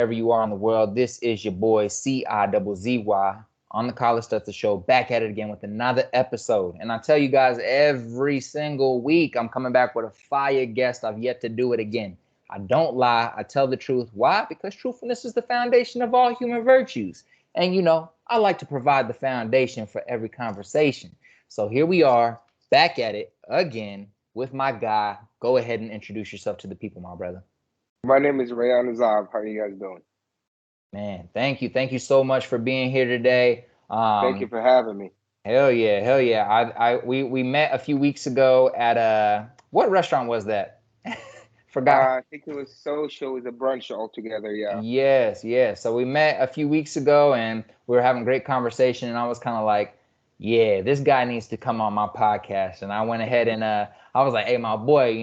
wherever you are in the world. This is your boy CIZZY on the College Stutter Show, back at it again with another episode. And I tell you guys, every single week I'm coming back with a fire guest. I've yet to do it again. I don't lie. I tell the truth. Why? Because truthfulness is the foundation of all human virtues. And I like to provide the foundation for every conversation. So here we are, back at it again with my guy. Go ahead and introduce yourself to the people, my brother. My name is Rayan Azab. How are you guys doing? Man, thank you. Thank you so much for being here today. Thank you for having me. Hell yeah, hell yeah. We met a few weeks ago at what restaurant was that? Forgot. I think it was social, it was a brunch altogether. Yeah. Yes, yes. So we met a few weeks ago and we were having a great conversation, and I was kind of like, yeah, this guy needs to come on my podcast. And I went ahead and I was like, hey, my boy,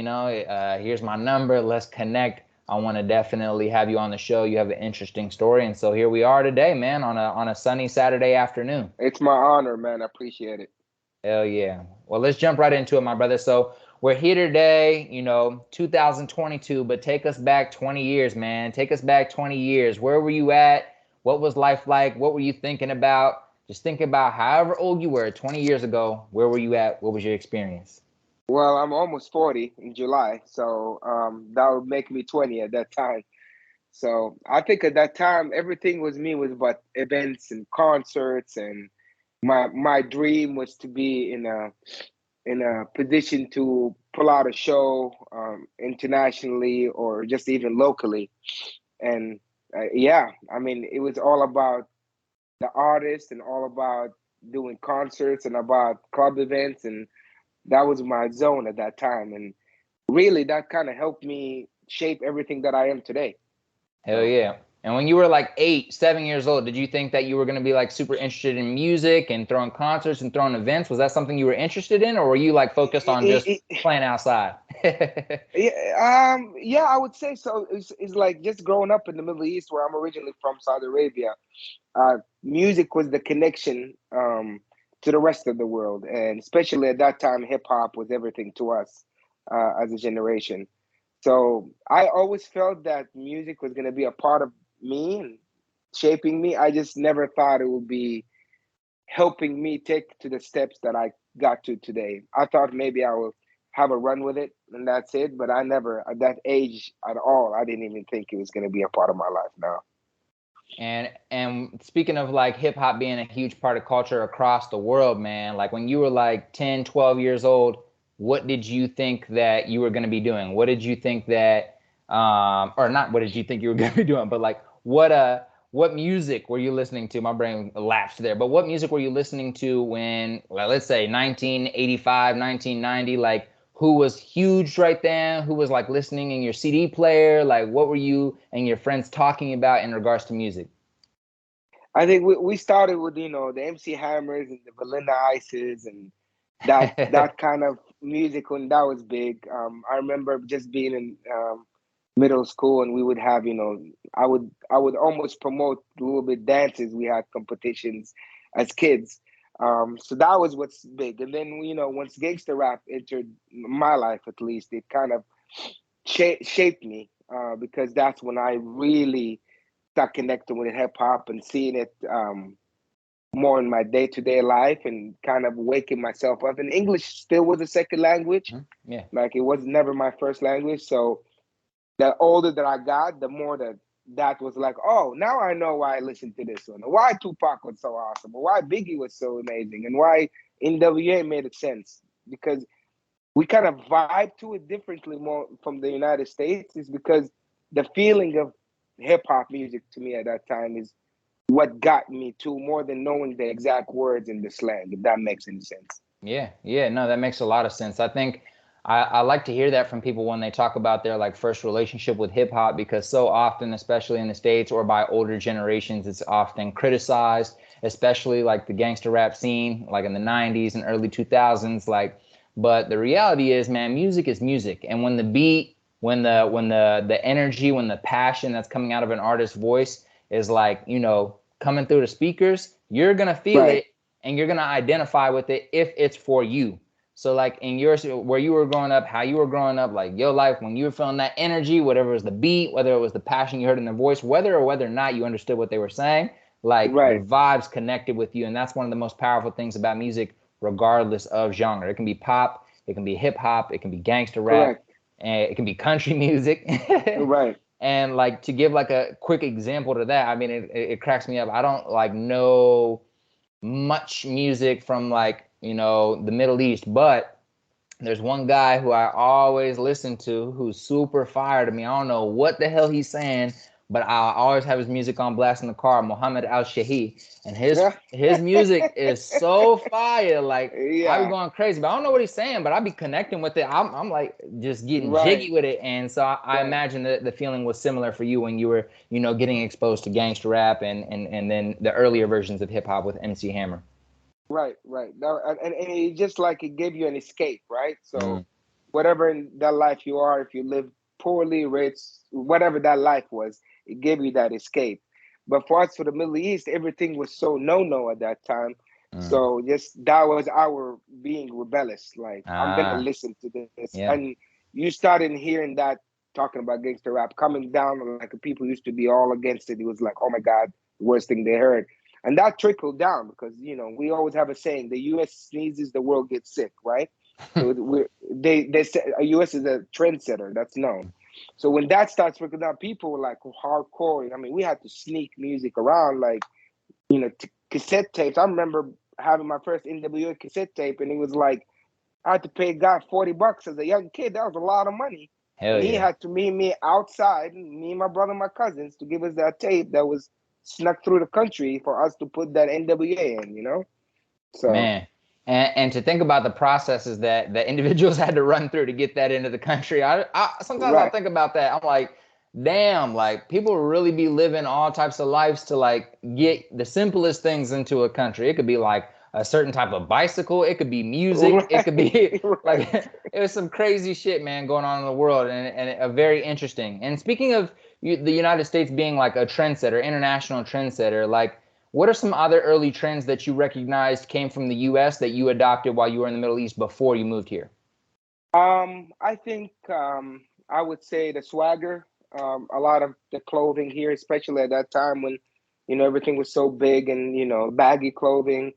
here's my number. Let's connect. I want to definitely have you on the show. You have an interesting story. And so here we are today, man, on a sunny Saturday afternoon. It's my honor, man. I appreciate it. Hell yeah. Well, let's jump right into it, my brother. So we're here today, 2022, but take us back 20 years, man. Take us back 20 years. Where were you at? What was life like? What were you thinking about? Just think about however old you were 20 years ago. Where were you at? What was your experience? Well, I'm almost 40 in July, so that would make me 20 at that time. So I think at that time, everything was about events and concerts, and my dream was to be in a position to pull out a show internationally or just even locally. And yeah, I mean, it was all about the artist and all about doing concerts and about club events. And that was my zone at that time. And really, that kind of helped me shape everything that I am today. Hell So, yeah. And when you were like 8, 7 years old, did you think that you were going to be like super interested in music and throwing concerts and throwing events? Was that something you were interested in, or were you like focused on just playing outside? yeah, I would say so. It's like just growing up in the Middle East, where I'm originally from, Saudi Arabia. Music was the connection to the rest of the world, and especially at that time, hip hop was everything to us as a generation. So I always felt that music was going to be a part of me and shaping me. I just never thought it would be helping me take to the steps that I got to today. I thought maybe I will have a run with it and that's it, but I never, at that age at all, I didn't even think it was going to be a part of my life now. And speaking of like hip hop being a huge part of culture across the world, man, like when you were like 10, 12 years old, what did you think that you were going to be doing? What did you think that or not what did you think you were going to be doing, but like what music were you listening to? My brain lapsed there. But what music were you listening to when, well, let's say 1985, 1990, like who was huge right then? Who was like listening in your CD player? Like what were you and your friends talking about in regards to music? I think we started with, the MC Hammers and the Vanilla Ices and that kind of music when that was big. I remember just being in middle school, and we would have, I would almost promote a little bit dances. We had competitions as kids. So that was what's big. And then, once gangster rap entered my life, at least, it kind of shaped me because that's when I really start connecting with hip hop and seeing it more in my day to day life and kind of waking myself up. And English still was a second language. Yeah. Like it was never my first language. So the older that I got, the more that was like, oh, now I know why I listened to this one, or why Tupac was so awesome, or why Biggie was so amazing, and why NWA made sense. Because we kind of vibe to it differently more from the United States, is because the feeling of hip hop music to me at that time is what got me to more than knowing the exact words in the slang, if that makes any sense. Yeah, yeah, no, that makes a lot of sense. I think I like to hear that from people when they talk about their like first relationship with hip hop, because so often, especially in the States or by older generations, it's often criticized, especially like the gangster rap scene, like in the 90s and early 2000s. Like, but the reality is, man, music is music. And when the beat, when the energy, when the passion that's coming out of an artist's voice is like, coming through the speakers, you're gonna feel Right. it and you're gonna identify with it if it's for you. So like in your where you were growing up, how you were growing up, like your life when you were feeling that energy, whatever was the beat, whether it was the passion you heard in their voice, whether or not you understood what they were saying, like the Right. vibes connected with you. And that's one of the most powerful things about music, regardless of genre. It can be pop, it can be hip hop, it can be gangster rap, Correct. and it can be country music. Right. And like to give like a quick example to that, I mean, it cracks me up. I don't like know much music from like, the Middle East, but there's one guy who I always listen to who's super fire to me. I don't know what the hell he's saying, but I always have his music on blast in the car, Muhammad Al-Shahi. And his music is so fire. Like I be Yeah. going crazy, but I don't know what he's saying, but I be connecting with it. I'm like just getting Right. jiggy with it. And so I Right. imagine that the feeling was similar for you when you were, getting exposed to gangster rap and then the earlier versions of hip hop with MC Hammer. Right, right. Now, and it just like it gave you an escape, right? Mm, So, whatever in that life you are, if you live poorly, rich, whatever that life was, it gave you that escape. But for us, for the Middle East, everything was so no at that time. mm. So just that was our being rebellious. Like I'm gonna Ah, listen to this, yeah. and you started hearing that talking about gangster rap coming down. Like people used to be all against it. It was like, oh my god, worst thing they heard. And that trickled down because we always have a saying: the U.S. sneezes, the world gets sick, right? So they say U.S. is a trendsetter. That's known. So when that starts trickling down, people were like hardcore. I mean, we had to sneak music around, like cassette tapes. I remember having my first NWA cassette tape, and it was like I had to pay a guy $40 as a young kid. That was a lot of money, Hell and he yeah. had to meet me outside, me and my brother, and my cousins, to give us that tape that was snuck through the country for us to put that NWA in. So Man. And to think about the processes that the individuals had to run through to get that into the country. I sometimes I'll right, think about that. I'm like, damn, like people really be living all types of lives to like get the simplest things into a country. It could be like a certain type of bicycle, it could be music, it could right, be right. like it was some crazy shit, man, going on in the world, and a very interesting. And speaking of the United States being like a trendsetter, international trendsetter, like what are some other early trends that you recognized came from the US that you adopted while you were in the Middle East before you moved here? I think I would say the swagger. A lot of the clothing here, especially at that time when everything was so big and baggy clothing.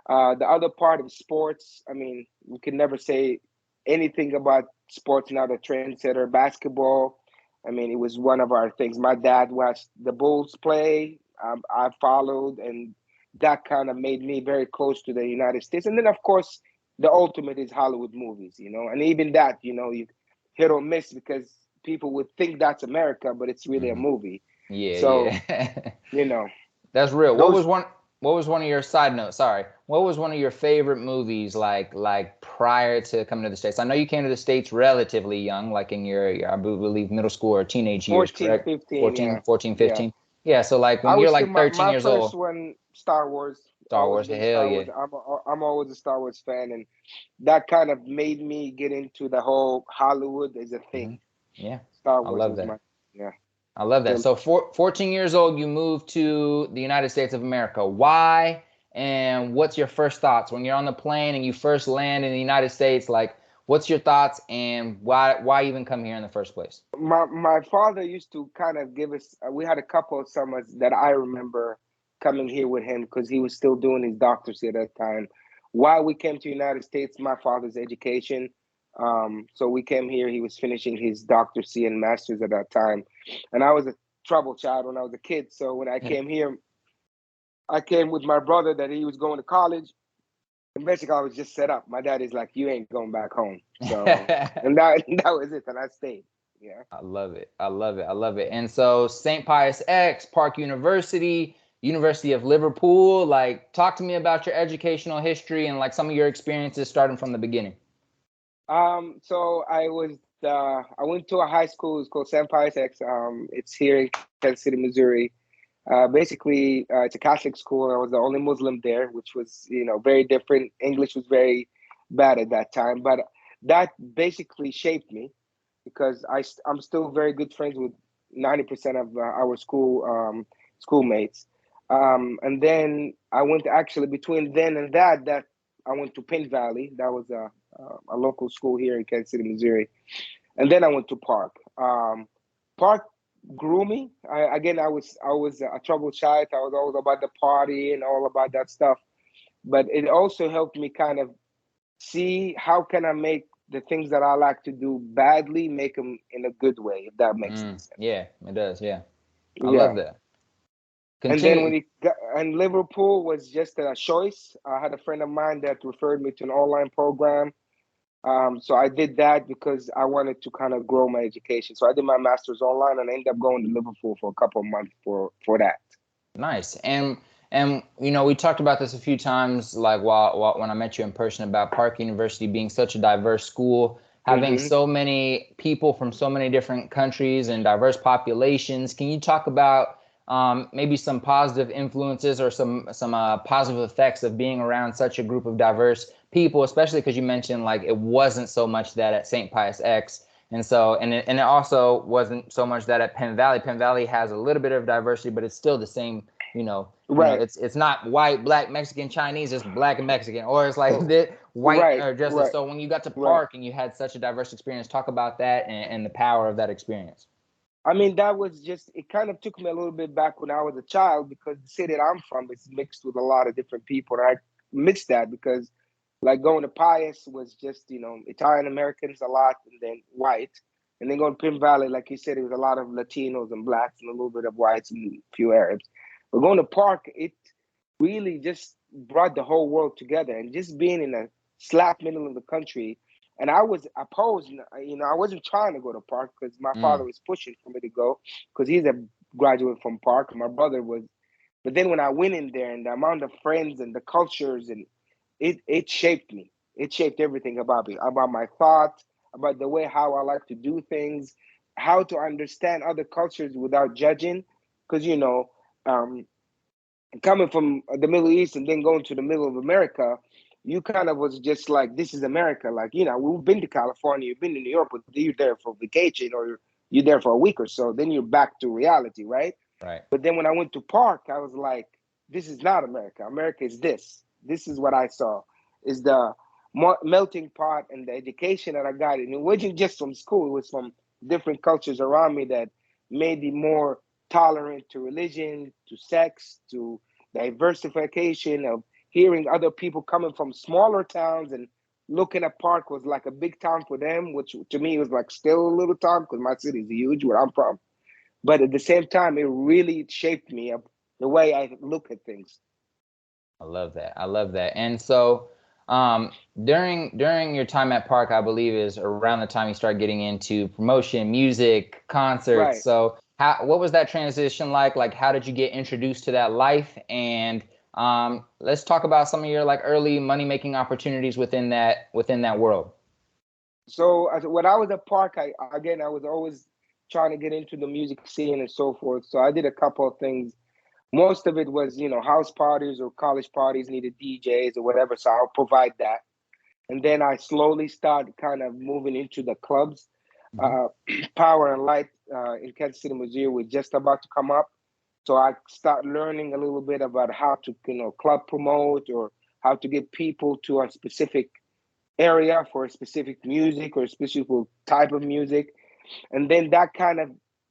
The other part of sports, I mean, we could never say anything about sports not a trendsetter. Basketball, I mean, it was one of our things. My dad watched the Bulls play. I followed, and that kind of made me very close to the United States. And then, of course, the ultimate is Hollywood movies, and even that, you hit or miss because people would think that's America, but it's really a Mhm. movie. Yeah, So, yeah. you know, That's real. What those was one of your side notes? Sorry. What was one of your favorite movies like prior to coming to the States? I know you came to the States relatively young, like in your I believe middle school or teenage years, 14, correct? 15, 14, yeah. 14, Yeah. 15. Yeah, so like I when you're would say like my, 13 my years first old, one, Star Wars, Star always Wars, been a hell Star yeah. Wars. I'm always a Star Wars fan, and that kind of made me get into the whole Hollywood as a Hmm. thing. Yeah. Star I Wars love was that. my yeah. I love that. So So 14 years old, you moved to the United States of America. Why? And what's your first thoughts when you're on the plane and you first land in the United States? Like, what's your thoughts and why even come here in the first place? my father used to kind of give us. We had a couple of summers that I remember coming here with him because he was still doing his doctorate at that time. Why we came to United States, my father's education. So we came here. He was finishing his doctorate and master's at that time, and I was a trouble child when I was a kid. So when I came here, I came with my brother that he was going to college, and basically I was just set up. My dad is like, "You ain't going back home." So and that that was it, and I stayed. Yeah. I love it. I love it. I love it. And so St. Pius X, Park University, University of Liverpool, like talk to me about your educational history and like some of your experiences starting from the beginning. So I went to a high school. It's called St. Pius X. It's here in Kansas City, Missouri. Basically, it's a Catholic school. I was the only Muslim there, which was very different. English was very bad at that time, but that basically shaped me because I'm still very good friends with 90% of our schoolmates. And then I went actually between then and that I went to Penn Valley. That was a local school here in Kansas City, Missouri. And then I went to Park. Park grew me. I was a troubled child. I was always about the party and all about that stuff. But it also helped me kind of see how can I make the things that I like to do badly, make them in a good way, if that makes any sense. Yeah, it does. Yeah. I love Yeah. that. And then when Continue. he got, and Liverpool was just a choice. I had a friend of mine that referred me to an online program. So I did that because I wanted to kind of grow my education. So I did my master's online and I ended up going to Liverpool for a couple of months for that. Nice. And we talked about this a few times, like while when I met you in person, about Park University being such a diverse school, having Hmm. so many people from so many different countries and diverse populations. Can you talk about maybe some positive influences or some positive effects of being around such a group of diverse people, especially because you mentioned like it wasn't so much that at St. Pius X. And so, and it also wasn't so much that at Penn Valley. Penn Valley has a little bit of diversity, but it's still the same. Right. It's not white, black, Mexican, Chinese. It's black and Mexican, or it's like Oh, the white right. or justice. Right. So when you got to Right. Park and you had such a diverse experience, talk about that and the power of that experience. I mean, that was just, it kind of took me a little bit back when I was a child because the city that I'm from is mixed with a lot of different people. And I mixed that because, like, going to Pius was just, Italian Americans a lot and then white. And then going to Pim Valley, like you said, it was a lot of Latinos and blacks and a little bit of whites and a few Arabs. But going to Park, it really just brought the whole world together. And just being in a slap middle of the country, and I was opposed. I wasn't trying to go to Park because my father Mm, was pushing for me to go because he's a graduate from Park. My brother was, but then when I went in there and the amount of friends and the cultures and it shaped me. It shaped everything about me, about my thoughts, about the way how I like to do things, how to understand other cultures without judging. Because um, coming from the Middle East and then going to the middle of America, you kind of was just like, this is America. Like, we've been to California, you've been to New York, but you're there for vacation or you're there for a week or so. Then you're back to reality, right? right. But then when I went to Park, I was like, this is not America. America is this. This is what I saw, is the melting pot and the education that I got. And it wasn't just from school, it was from different cultures around me that made me more tolerant to religion, to sex, to diversification of hearing other people coming from smaller towns and looking at Park was like a big town for them, which to me was like still a little town because my city is huge where I'm from. But at the same time, it really shaped me up the way I look at things. I love that. I love that. And so, during your time at Park, I believe is around the time you start getting into promotion, music, concerts. Right. So, what was that transition like? Like, how did you get introduced to that life? And let's talk about some of your like early money making opportunities within that world. So when I was at Park, I was always trying to get into the music scene and so forth. So I did a couple of things. Most of it was, house parties or college parties needed DJs or whatever. So I'll provide that. And then I slowly started kind of moving into the clubs. Hmm. Uh, Power and Light in Kansas City, Missouri was just about to come up. So I started learning a little bit about how to, club promote or how to get people to a specific area for a specific music or a specific type of music. And then that kind of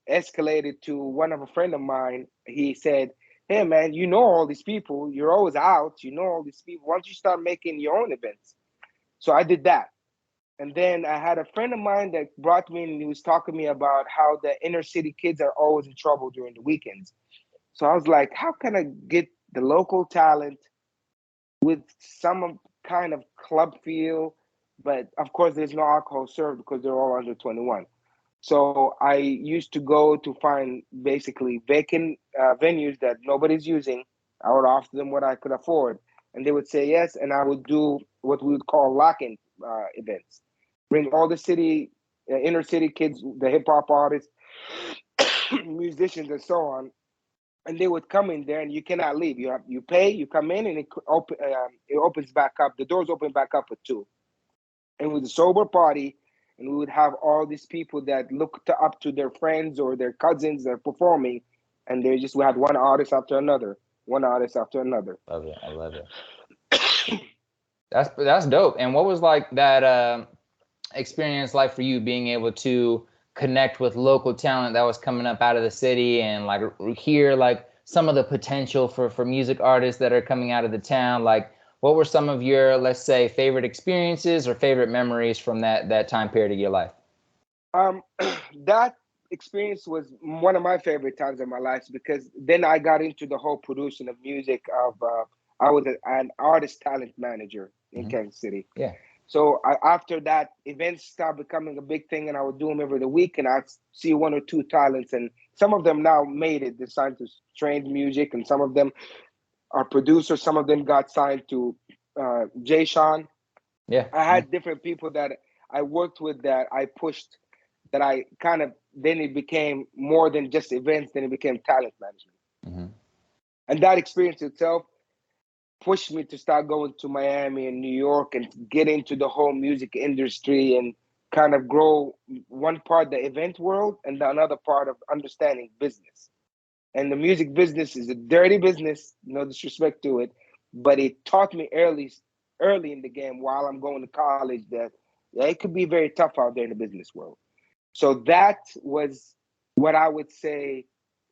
escalated to one of a friend of mine. He said, hey man, you know all these people, you're always out, you know all these people. Why don't you start making your own events? So I did that. And then I had a friend of mine that brought me in and he was talking to me about how the inner city kids are always in trouble during the weekends. So I was like, how can I get the local talent with some kind of club feel? But of course, there's no alcohol served because they're all under 21. So I used to go to find basically vacant venues that nobody's using. I would offer them what I could afford, and they would say yes, and I would do what we would call lock-in events. Bring all the city, inner city kids, the hip hop artists, musicians, and so on, and they would come in there, and you cannot leave. You pay, you come in, and it opens back up. The doors open back up at 2, and with a sober party, and we would have all these people that looked up to their friends or their cousins that are performing, and we had one artist after another, one artist after another. Love it. I love it. That's dope. And what was like that experience like for you, being able to connect with local talent that was coming up out of the city, and like hear like some of the potential for music artists that are coming out of the town? Like, what were some of your, let's say, favorite experiences or favorite memories from that time period of your life? Um, that experience was one of my favorite times of my life because then I got into the whole producing of music. I was an artist talent manager in Hmm. Kansas City. Yeah. So after that, events started becoming a big thing, and I would do them every the week, and I'd see one or two talents, and some of them now made it. They signed to trained music, and some of them are producers. Some of them got signed to Jay Sean. Yeah. I Yeah. had different people that I worked with that I pushed, that I kind of, then it became more than just events, then it became talent management. Hmm. And that experience itself pushed me to start going to Miami and New York and get into the whole music industry and kind of grow one part the event world and the another part of understanding business. And the music business is a dirty business, no disrespect to it, but it taught me early in the game while I'm going to college that yeah, it could be very tough out there in the business world. So that was what I would say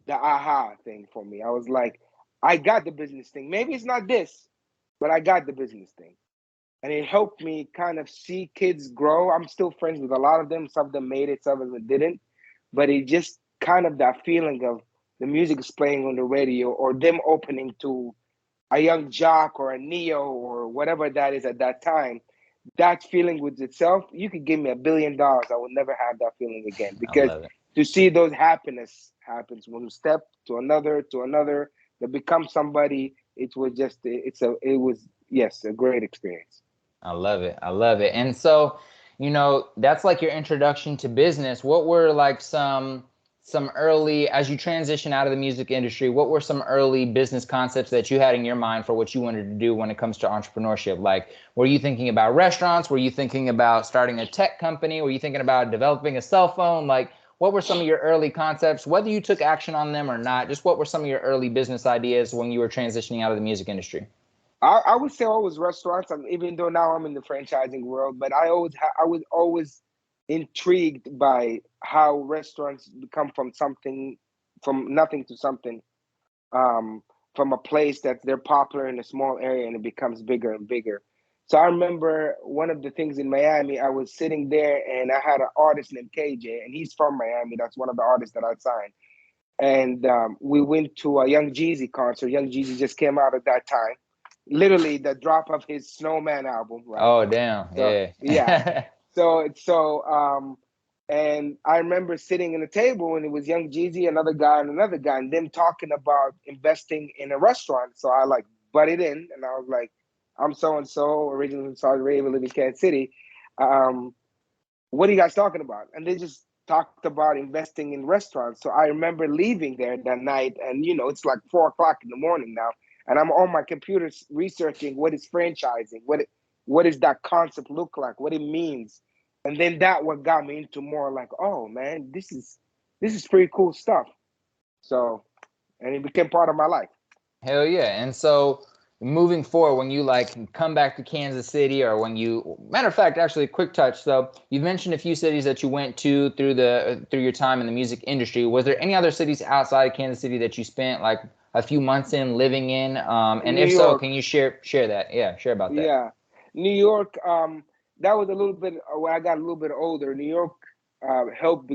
the aha thing for me. I was like, I got the business thing. Maybe it's not this, but I got the business thing. And it helped me kind of see kids grow. I'm still friends with a lot of them. Some of them made it, some of them didn't. But it just kind of that feeling of the music is playing on the radio or them opening to a young jock or a Neo or whatever that is at that time, that feeling with itself, you could give me $1 billion, I will never have that feeling again. I Because love it. to see those happiness happens when you step to another, to become somebody, it was just it was yes, a great experience. I love it. I love it. And so, that's like your introduction to business. What were like some early, as you transition out of the music industry, what were some early business concepts that you had in your mind for what you wanted to do when it comes to entrepreneurship? Like, were you thinking about restaurants? Were you thinking about starting a tech company? Were you thinking about developing a cell phone? Like, what were some of your early concepts, whether you took action on them or not? Just what were some of your early business ideas when you were transitioning out of the music industry? I would say always restaurants, and even though now I'm in the franchising world, but I was always intrigued by how restaurants become from something, from nothing to something, um, from a place that they're popular in a small area and it becomes bigger and bigger. So I remember one of the things in Miami, I was sitting there and I had an artist named KJ, and he's from Miami. That's one of the artists that I signed. And we went to a Young Jeezy concert. Young Jeezy just came out at that time, literally the drop of his Snowman album, right? Oh, damn. So yeah, Yeah. so and I remember sitting in a table and it was Young Jeezy, another guy, and them talking about investing in a restaurant. So I like butted in and I was like, I'm so and so, originally from Saudi Arabia, live in Kansas City. Um, what are you guys talking about? And they just talked about investing in restaurants. So I remember leaving there that night, and it's like 4 o'clock in the morning now, and I'm on my computer researching what is franchising, what does that concept look like, what it means, and then that what got me into more like, oh man, this is pretty cool stuff. So, and it became part of my life. Hell yeah. And so moving forward, when you like come back to Kansas City, or when you, matter of fact, actually, quick touch. So you've mentioned a few cities that you went to through your time in the music industry. Was there any other cities outside of Kansas City that you spent like a few months in living in? And New if so, York, can you share that? Yeah, share about that. yeah, New York. That was a little bit when I got a little bit older. New York helped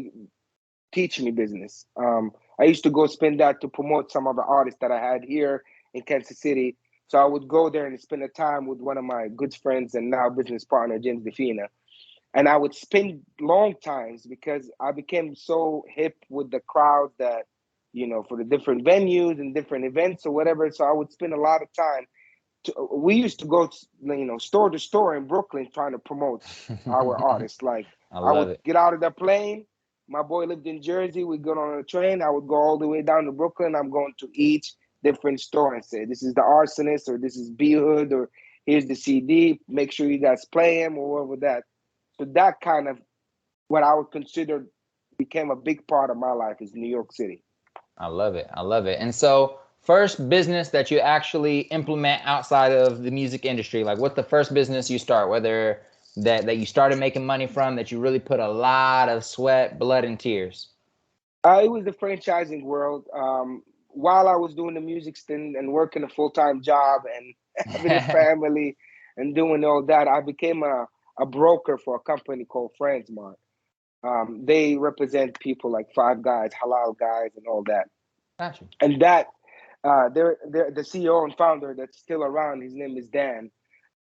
teach me business. I used to go spend that to promote some of the artists that I had here in Kansas City. So I would go there and spend the time with one of my good friends and now business partner, James Defina. And I would spend long times because I became so hip with the crowd that, for the different venues and different events or whatever. So I would spend a lot of time. We used to go, store to store in Brooklyn trying to promote our artists. Like I I love would it. get out of the plane. My boy lived in Jersey. We'd go on a train. I would go all the way down to Brooklyn. I'm going to each different store and say, this is the Arsonist, or this is B Hood, or here's the CD. Make sure you guys play him or whatever that. So that kind of what I would consider became a big part of my life is New York City. I love it. I love it. And so first business that you actually implement outside of the music industry? Like, what's the first business you start, whether that you started making money from, that you really put a lot of sweat, blood, and tears? It was the franchising world. While I was doing the music stint and working a full-time job and having a family and doing all that, I became a broker for a company called Friendsmart. They represent people like Five Guys, Halal Guys, and all that. Gotcha. And that they're the CEO and founder that's still around. His name is Dan.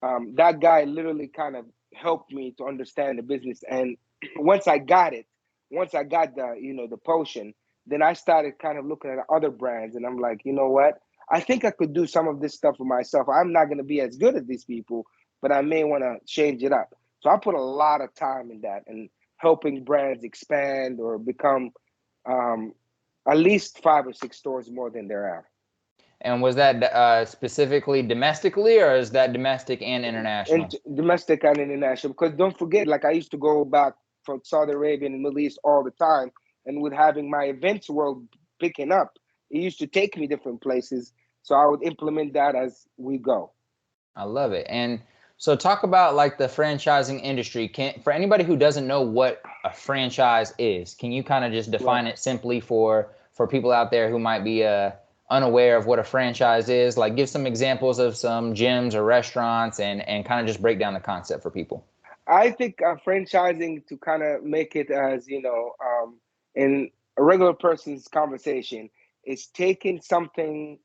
That guy literally kind of helped me to understand the business. And once I got it, once I got the potion, then I started kind of looking at other brands, and I'm like, you know what? I think I could do some of this stuff for myself. I'm not going to be as good as these people, but I may want to change it up. So I put a lot of time in that and helping brands expand or become um, at least 5 or 6 stores more than there are. And was that specifically domestically, or is that domestic and international? And domestic and international. Because don't forget, like I used to go back from Saudi Arabia and the Middle East all the time, and with having my events world picking up, it used to take me different places. So I would implement that as we go. I love it. And so talk about like the franchising industry. For anybody who doesn't know what a franchise is, can you kind of just define Right. it simply for people out there who might be unaware of what a franchise is? Like, give some examples of some gyms or restaurants, and kind of just break down the concept for people. I think franchising, to kind of make it as in a regular person's conversation, is taking something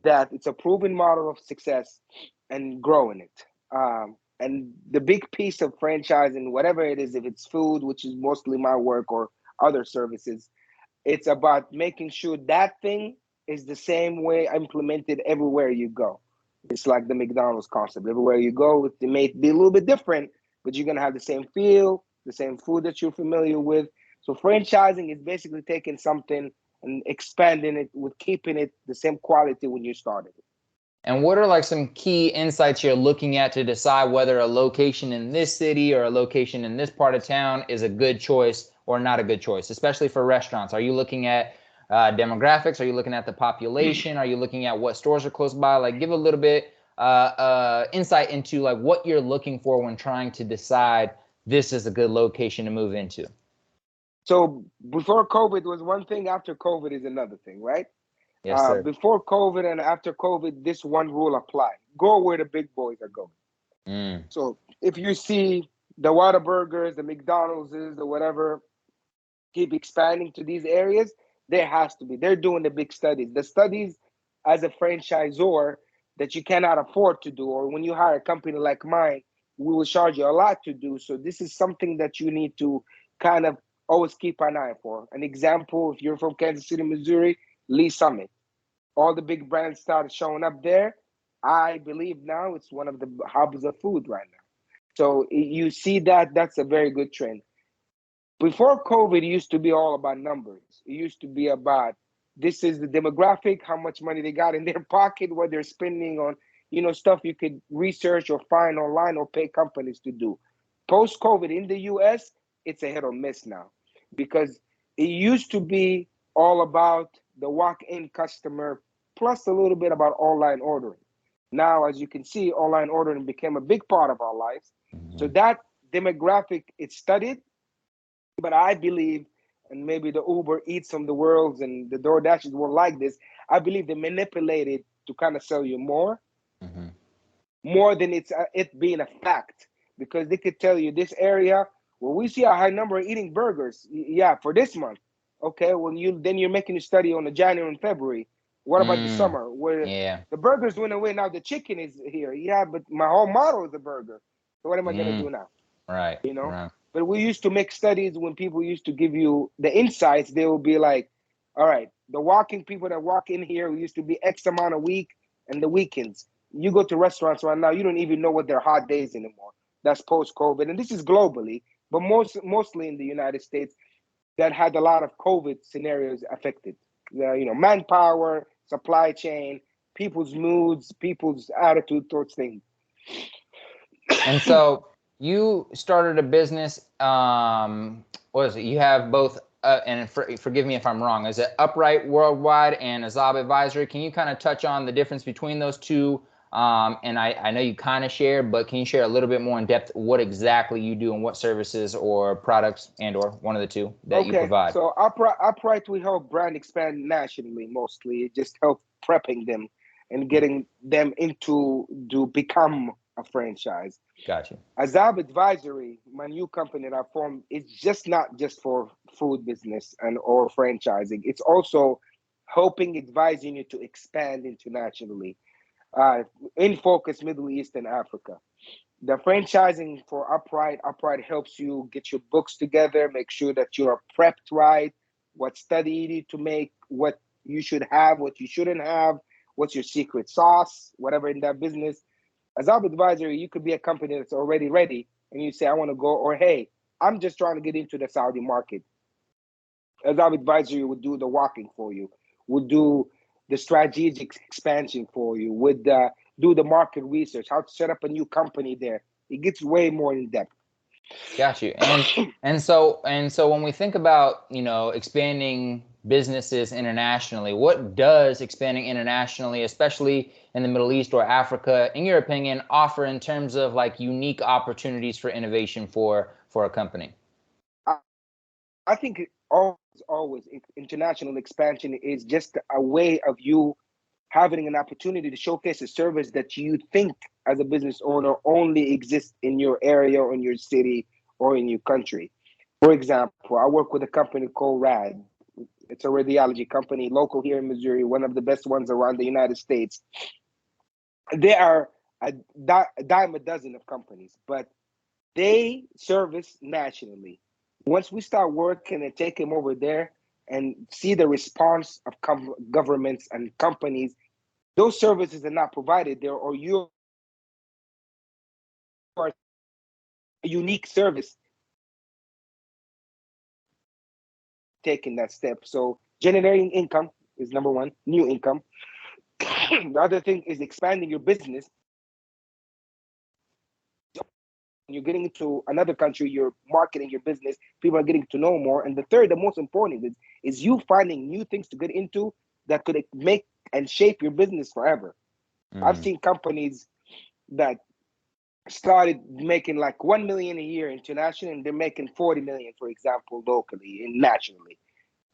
that it's a proven model of success and growing it. And the big piece of franchising, whatever it is, if it's food, which is mostly my work, or other services, it's about making sure that thing is the same way implemented everywhere you go. It's like the McDonald's concept. Everywhere you go, it may be a little bit different, but you're gonna have the same feel, the same food that you're familiar with. So franchising is basically taking something and expanding it with keeping it the same quality when you started it. And what are like some key insights you're looking at to decide whether a location in this city or a location in this part of town is a good choice or not a good choice, especially for restaurants? Are you looking at demographics? Are you looking at the population? Are you looking at what stores are close by? Like, give a little bit insight into like what you're looking for when trying to decide this is a good location to move into. So before COVID was one thing, after COVID is another thing, right? Yes, sir. Before COVID and after COVID, this one rule applied: go where the big boys are going. Mm. So if you see the Whataburgers, the McDonald's, or whatever, keep expanding to these areas, there has to be. They're doing the big studies. The studies as a franchisor that you cannot afford to do, or when you hire a company like mine, we will charge you a lot to do. So this is something that you need to kind of always keep an eye for. An example, if you're from Kansas City, Missouri, Lee Summit. All the big brands started showing up there. I believe now it's one of the hubs of food right now. So you see that that's a very good trend. Before COVID, it used to be all about numbers. It used to be about this is the demographic, how much money they got in their pocket, what they're spending on, stuff you could research or find online or pay companies to do. Post COVID in the US, it's a hit or miss now because it used to be all about the walk in customer plus a little bit about online ordering. Now, as you can see, online ordering became a big part of our lives. So Mm-hmm. that demographic, it's studied, but I believe, and maybe the Uber Eats from the worlds and the DoorDashes were like this, I believe they manipulated to kind of sell you Mm-hmm. more than it being a fact, because they could tell you this area, well, we see a high number of eating burgers, yeah, for this month. Okay, well, you're making a study on the January and February. What about the Mm. summer where Yeah. the burgers went away? Now the chicken is here. Yeah, but my whole model is a burger. So what am I gonna Mm. do now? Right. you know Right. but we used to make studies. When people used to give you the insights, they would be like, all right, the walking people that walk in here used to be X amount a week, and the weekends you go to restaurants right now, you don't even know what their hot days anymore. That's post COVID, and this is globally, but mostly in the United States, that had a lot of COVID scenarios affected. Manpower, supply chain, people's moods, people's attitude towards things. And so you started a business. What is it? You have both forgive me if I'm wrong, is it Upright Worldwide and Azab Advisory? Can you kind of touch on the difference between those two? And I know you kind of shared, but can you share a little bit more in depth what exactly you do and what services or products and or one of the two that you Okay, provide? so Upright, we help brand expand nationally mostly. It just help prepping them and getting them into to become a franchise. Gotcha. AZAB Advisory, my new company that I formed, it's just not just for food business and or franchising. It's also helping advising you to expand internationally, in focus Middle East and Africa. The franchising for Upright helps you get your books together, make sure that you are prepped right, what study you need to make, what you should have, what you shouldn't have, what's your secret sauce, whatever in that business. As our advisor, you could be a company that's already ready and you say, I want to go, or hey, I'm just trying to get into the Saudi market. As our advisor would do the walking for you, would do the strategic expansion for you, would do the market research, how to set up a new company there. It gets way more in depth. Got you. And so when we think about, expanding businesses internationally, what does expanding internationally, especially in the Middle East or Africa, in your opinion, offer in terms of like unique opportunities for innovation for a company? I think always international expansion is just a way of you having an opportunity to showcase a service that you think as a business owner only exists in your area or in your city or in your country. For example, I work with a company called RAD. It's a radiology company, local here in Missouri, one of the best ones around the United States. They are a dime a dozen of companies, but they service nationally. Once we start working and take them over there and see the response of governments and companies, those services are not provided there, or you are a unique service taking that step. So generating income is number one, new income. The other thing is expanding your business. You're getting into another country, you're marketing your business, people are getting to know more. And the third, the most important is you finding new things to get into that could make and shape your business forever. I've seen companies that started making like 1 million a year internationally, and they're making 40 million, for example, locally and nationally.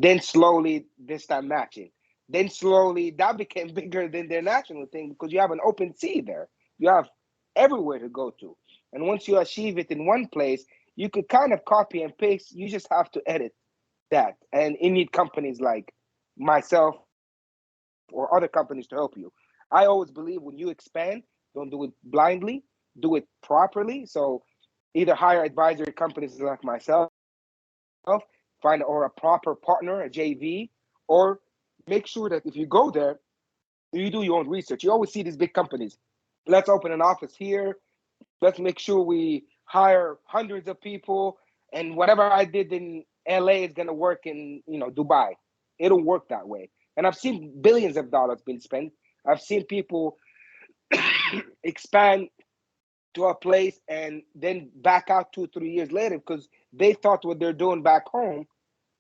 Then slowly they start matching. Then slowly that became bigger than their national thing because you have an open sea there. You have everywhere to go to. And once you achieve it in one place, you could kind of copy and paste. You just have to edit that. And you need companies like myself or other companies to help you. I always believe when you expand, don't do it blindly, do it properly. So either hire advisory companies like myself, find or a proper partner, a JV, or make sure that if you go there, you do your own research. You always see these big companies. Let's open an office here. Let's make sure we hire hundreds of people, and whatever I did in LA is going to work in Dubai. It'll work that way. And I've seen billions of dollars being spent. I've seen people expand to a place and then back out 2-3 years later because they thought what they're doing back home.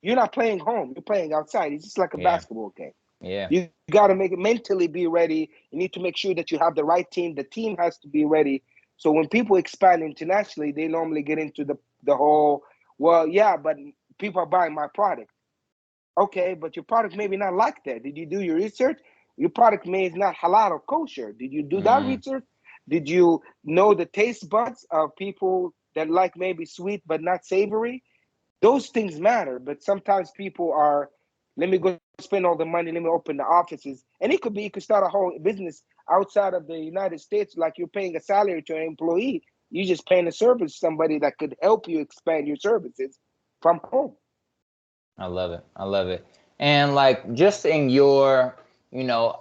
You're not playing home. You're playing outside. It's just like a basketball game. Yeah. You got to make it mentally be ready. You need to make sure that you have the right team. The team has to be ready. So when people expand internationally, they normally get into the whole, well, yeah, but people are buying my product. Okay, but your product maybe not like that. Did you do your research? Your product may is not halal or kosher. Did you do that research? Did you know the taste buds of people that like maybe sweet but not savory? Those things matter, but sometimes people are, let me go spend all the money, let me open the offices. And it could be you could start a whole business outside of the United States, like you're paying a salary to an employee. You're just paying a service to somebody that could help you expand your services from home. I love it. I love it. And like just in your,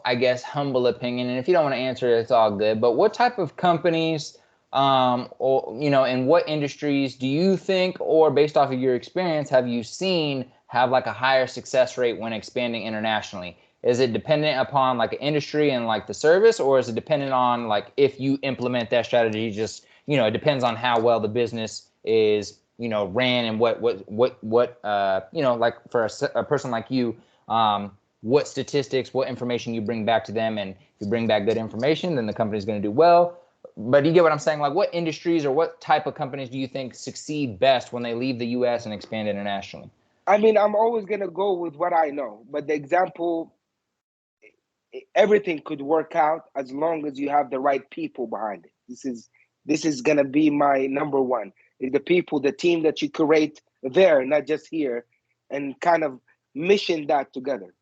I guess humble opinion, and if you don't want to answer it, it's all good. But what type of companies, or in what industries do you think, or based off of your experience, have you seen have like a higher success rate when expanding internationally? Is it dependent upon like an industry and like the service, or is it dependent on like if you implement that strategy? Just it depends on how well the business is ran, and what like for a person like you, what statistics, what information you bring back to them, and if you bring back good information, then the company's going to do well. But you get what I'm saying? Like, what industries or what type of companies do you think succeed best when they leave the U.S. and expand internationally? I mean, I'm always gonna go with what I know, but the example, everything could work out as long as you have the right people behind it. This is gonna be my number one. Is the people, the team that you create there, not just here, and kind of mission that together.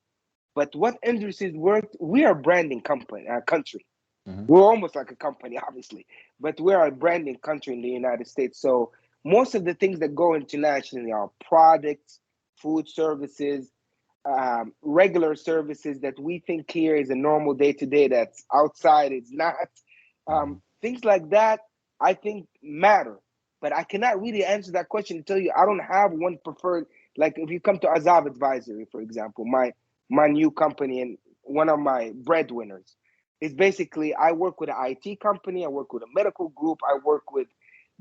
But what industries work? We are a branding company, country. Mm-hmm. We're almost like a company, obviously, but we are a branding country in the United States. So most of the things that go internationally are products, food services, regular services that we think here is a normal day to day that's outside is not. Things like that, I think, matter. But I cannot really answer that question and tell you I don't have one preferred. Like if you come to AZAB Advisory, for example, my new company and one of my breadwinners is basically I work with an IT company, I work with a medical group, I work with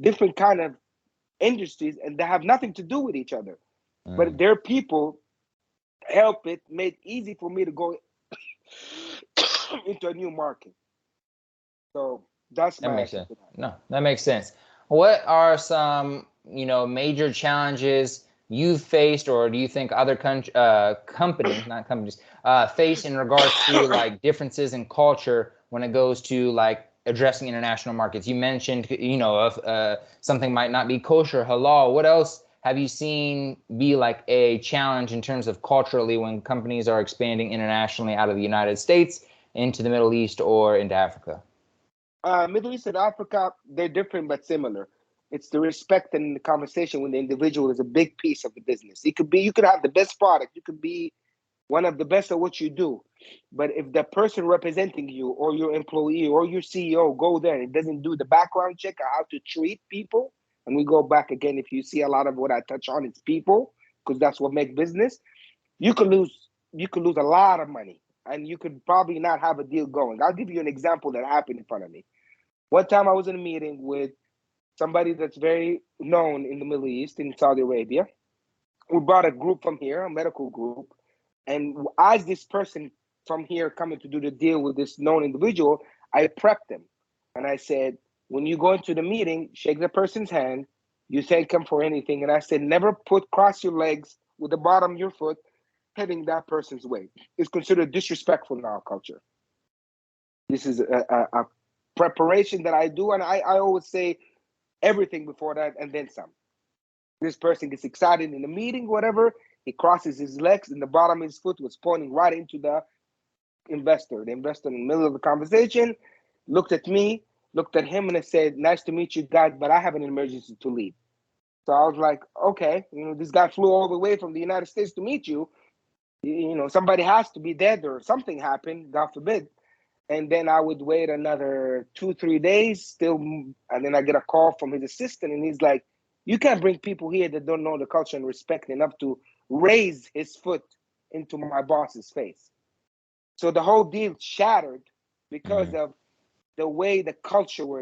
different kind of industries, and they have nothing to do with each other. But their people help it made easy for me to go into a new market. So that's That my makes answer sense. to that. No, that makes sense. What are some, major challenges you've faced, or do you think other companies, not companies, face in regards to like differences in culture when it goes to like addressing international markets? You mentioned, if something might not be kosher, halal. What else have you seen be like a challenge in terms of culturally when companies are expanding internationally out of the United States into the Middle East or into Africa? Middle East and Africa, they're different but similar. It's the respect and the conversation with the individual is a big piece of the business. You could have the best product, you could be one of the best at what you do, but if the person representing you or your employee or your CEO go there and it doesn't do the background check on how to treat people, and we go back again, if you see a lot of what I touch on, it's people, because that's what makes business. You could lose. You could lose a lot of money, and you could probably not have a deal going. I'll give you an example that happened in front of me. One time I was in a meeting with somebody that's very known in the Middle East, in Saudi Arabia. We brought a group from here, a medical group. And as this person from here coming to do the deal with this known individual, I prepped them. And I said, when you go into the meeting, shake the person's hand, you thank him for anything. And I said, never cross your legs with the bottom of your foot heading that person's way. It's considered disrespectful in our culture. This is a preparation that I do. And I always say everything before that and then some. This person gets excited in the meeting, whatever. He crosses his legs and the bottom of his foot was pointing right into the investor. The investor in the middle of the conversation looked at me, looked at him, and I said, nice to meet you guys, but I have an emergency to leave. So I was like, okay, this guy flew all the way from the United States to meet you. Somebody has to be dead or something happened, God forbid. And then I would wait another 2-3 days still. And then I get a call from his assistant and he's like, you can't bring people here that don't know the culture and respect enough to raise his foot into my boss's face. So the whole deal shattered because of the way the culture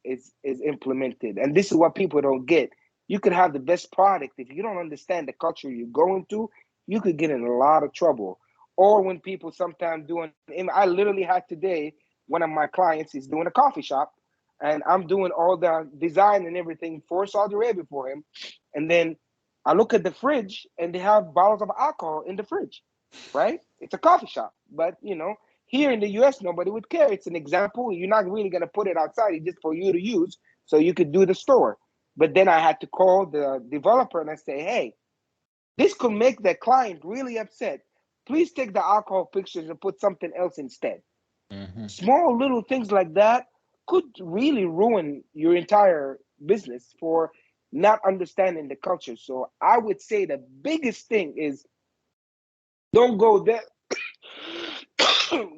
is implemented. And this is what people don't get. You could have the best product. If you don't understand the culture you're going to, you could get in a lot of trouble. Or when people sometimes I literally had today, one of my clients is doing a coffee shop and I'm doing all the design and everything for Saudi Arabia for him. And then I look at the fridge and they have bottles of alcohol in the fridge, right? It's a coffee shop, but here in the US, nobody would care. It's an example. You're not really going to put it outside. It's just for you to use so you could do the store. But then I had to call the developer and I say, hey, this could make the client really upset. Please take the alcohol pictures and put something else instead. Mm-hmm. Small little things like that could really ruin your entire business for not understanding the culture. So I would say the biggest thing is don't go there.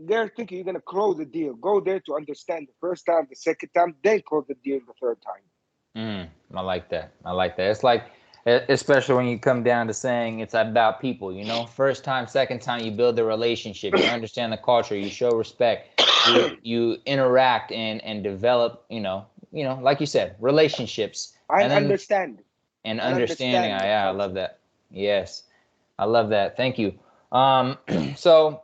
They're thinking you're going to close the deal. Go there to understand the first time, the second time, then close the deal the third time. I like that. I like that. It's like, especially when you come down to saying it's about people, first time, second time, you build the relationship, you understand the culture, you show respect, you interact and develop, like you said, relationships. I And then understand. And and understanding. understanding the Yeah, I love culture. that. Yes, I love that. Thank you. So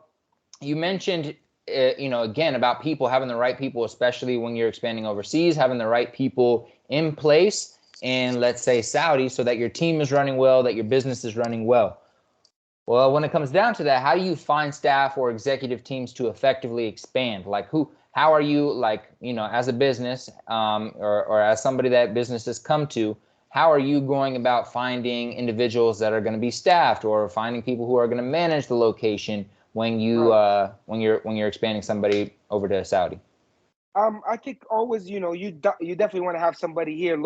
you mentioned, again, about people, having the right people, especially when you're expanding overseas, having the right people in place in, let's say, Saudi, so that your team is running well, that your business is running well. Well, when it comes down to that, how do you find staff or executive teams to effectively expand? Like how are you, like, as a business, or as somebody that businesses come to, how are you going about finding individuals that are going to be staffed, or finding people who are going to manage the location when Right. when you're expanding somebody over to Saudi? I think always, you definitely want to have somebody here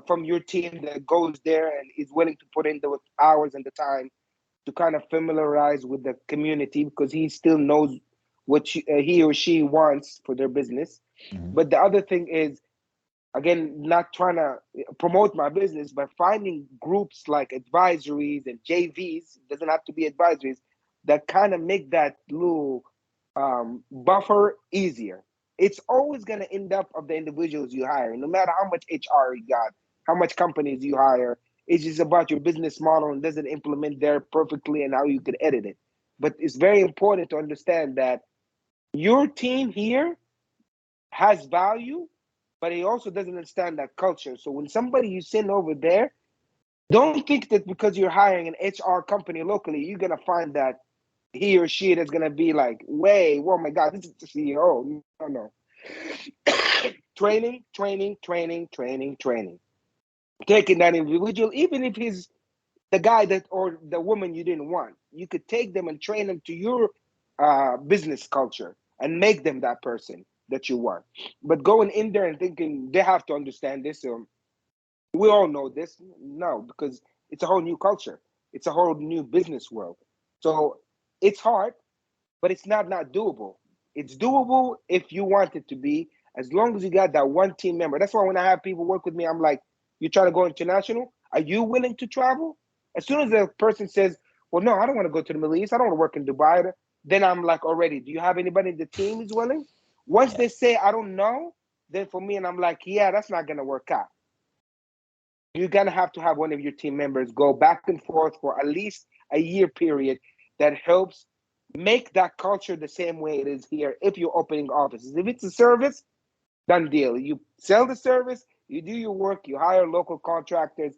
from your team that goes there and is willing to put in the hours and the time to kind of familiarize with the community, because he still knows what he or she wants for their business. Mhm. But the other thing is, again, not trying to promote my business, but finding groups like advisories and JVs, it doesn't have to be advisories, that kind of make that little buffer easier. It's always going to end up of the individuals you hire, no matter how much HR you got, how much companies you hire. It's just about your business model and doesn't implement there perfectly and how you can edit it. But it's very important to understand that your team here has value, but he also doesn't understand that culture. So when somebody you send over there, don't think that because you're hiring an HR company locally, you're gonna find that he or she that's gonna be like, "Way, oh my God, this is the CEO." No, no. Training, training, training, training, training. Taking that individual, even if he's the guy that or the woman you didn't want, you could take them and train them to your business culture and make them that person that you want. But going in there and thinking they have to understand this, we all know this. No, because it's a whole new culture. It's a whole new business world. So it's hard, but it's not doable. It's doable if you want it to be, as long as you got that one team member. That's why when I have people work with me, I'm like, you try to go international? Are you willing to travel? As soon as the person says, well, no, I don't want to go to the Middle East. I don't want to work in Dubai. Then I'm like, already, do you have anybody in the team who's willing? Once Yeah. they say, I don't know, then for me, and I'm like, yeah, that's not going to work out. You're going to have one of your team members go back and forth for at least a year period that helps make that culture the same way it is here if you're opening offices. If it's a service, done deal. You sell the service, you do your work, you hire local contractors,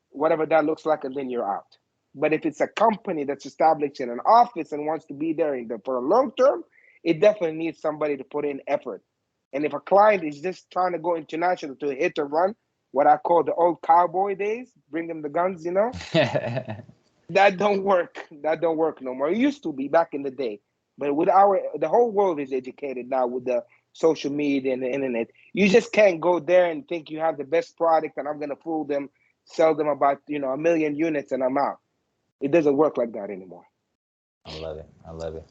whatever that looks like, and then you're out. But if it's a company that's established in an office and wants to be there for a long term, it definitely needs somebody to put in effort. And if a client is just trying to go international to hit or run, what I call the old cowboy days, bring them the guns, that don't work. That don't work no more. It used to be back in the day, but with the whole world is educated now with the social media and the internet. You just can't go there and think you have the best product and I'm gonna fool them, sell them about 1,000,000 units and I'm out. It doesn't work like that anymore. I love it. I love it.